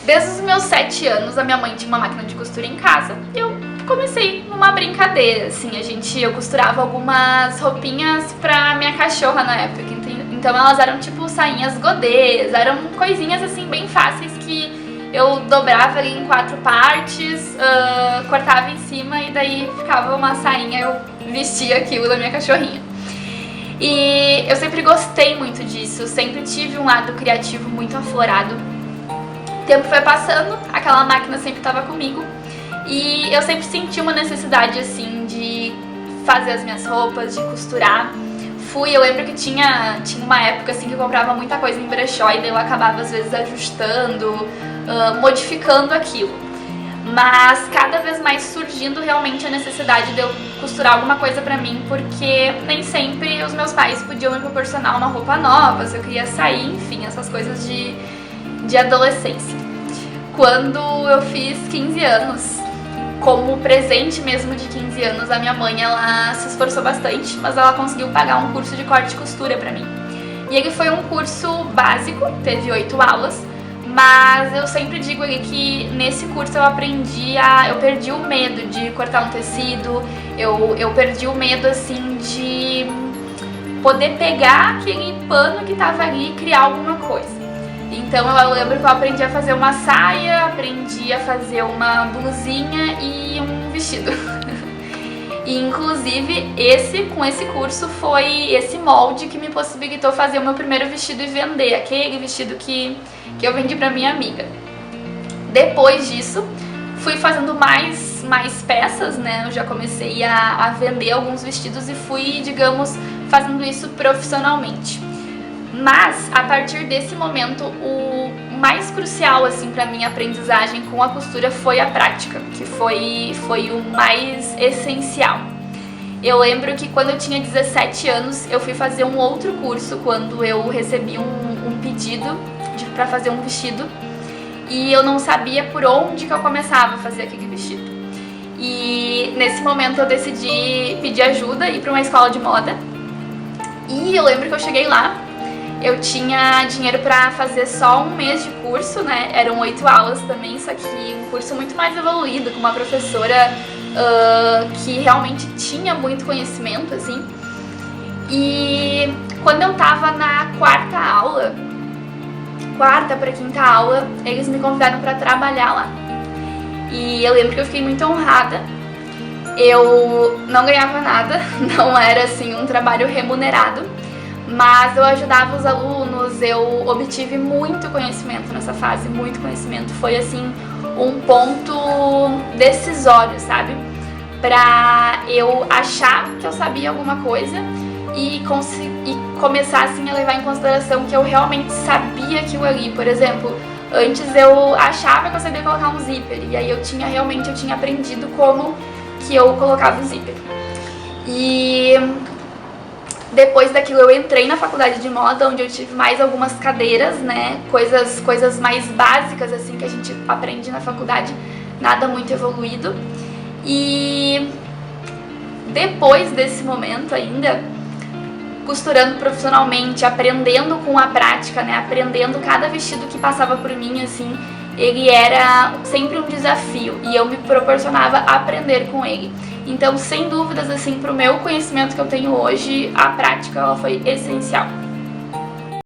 Desde os meus 7 anos, a minha mãe tinha uma máquina de costura em casa. Eu comecei numa brincadeira, assim, eu costurava algumas roupinhas pra minha cachorra na época. Então elas eram tipo sainhas godês, eram coisinhas assim bem fáceis que eu dobrava ali em 4 partes, cortava em cima e daí ficava uma sainha, eu vestia aquilo da minha cachorrinha. E eu sempre gostei muito disso, sempre tive um lado criativo muito aflorado. O tempo foi passando, aquela máquina sempre estava comigo e eu sempre senti uma necessidade assim de fazer as minhas roupas, de costurar. Eu lembro que tinha uma época assim que eu comprava muita coisa em brechó e daí eu acabava às vezes ajustando, modificando aquilo. Mas cada vez mais surgindo realmente a necessidade de eu costurar alguma coisa pra mim, porque nem sempre os meus pais podiam me proporcionar uma roupa nova, se eu queria sair, enfim, essas coisas de adolescência. Quando eu fiz 15 anos, como presente mesmo de 15 anos, a minha mãe, ela se esforçou bastante, mas ela conseguiu pagar um curso de corte e costura pra mim. E ele foi um curso básico, teve 8 aulas, mas eu sempre digo ali que nesse curso eu perdi o medo de cortar um tecido, eu perdi o medo assim de poder pegar aquele pano que tava ali e criar alguma coisa. Então eu lembro que eu aprendi a fazer uma saia, aprendi a fazer uma blusinha e um vestido. E inclusive com esse curso foi esse molde que me possibilitou fazer o meu primeiro vestido e vender, aquele vestido que eu vendi pra minha amiga. Depois disso, fui fazendo mais peças, né? Eu já comecei a vender alguns vestidos e fui, digamos, fazendo isso profissionalmente. Mas, a partir desse momento, o mais crucial, assim, pra minha aprendizagem com a costura foi a prática, que foi o mais essencial. Eu lembro que quando eu tinha 17 anos, eu fui fazer um outro curso, quando eu recebi um pedido pra fazer um vestido, e eu não sabia por onde que eu começava a fazer aquele vestido. E, nesse momento, eu decidi pedir ajuda, ir pra uma escola de moda, e eu lembro que eu cheguei lá, eu tinha dinheiro pra fazer só um mês de curso, né? Eram 8 aulas também, só que um curso muito mais evoluído, com uma professora que realmente tinha muito conhecimento, assim. E quando eu tava na quarta pra quinta aula, eles me convidaram pra trabalhar lá. E eu lembro que eu fiquei muito honrada. Eu não ganhava nada, não era assim um trabalho remunerado. Mas eu ajudava os alunos, eu obtive muito conhecimento nessa fase, muito conhecimento. Foi assim um ponto decisório, sabe? Pra eu achar que eu sabia alguma coisa e começar assim a levar em consideração que eu realmente sabia aquilo ali. Por exemplo, antes eu achava que eu sabia colocar um zíper e aí eu tinha aprendido como que eu colocava o zíper. E depois daquilo eu entrei na faculdade de moda, onde eu tive mais algumas cadeiras, né, coisas mais básicas assim que a gente aprende na faculdade, nada muito evoluído. E depois desse momento ainda, costurando profissionalmente, aprendendo com a prática, né, aprendendo cada vestido que passava por mim, assim, ele era sempre um desafio e eu me proporcionava aprender com ele. Então, sem dúvidas, assim, pro meu conhecimento que eu tenho hoje, a prática ela foi essencial.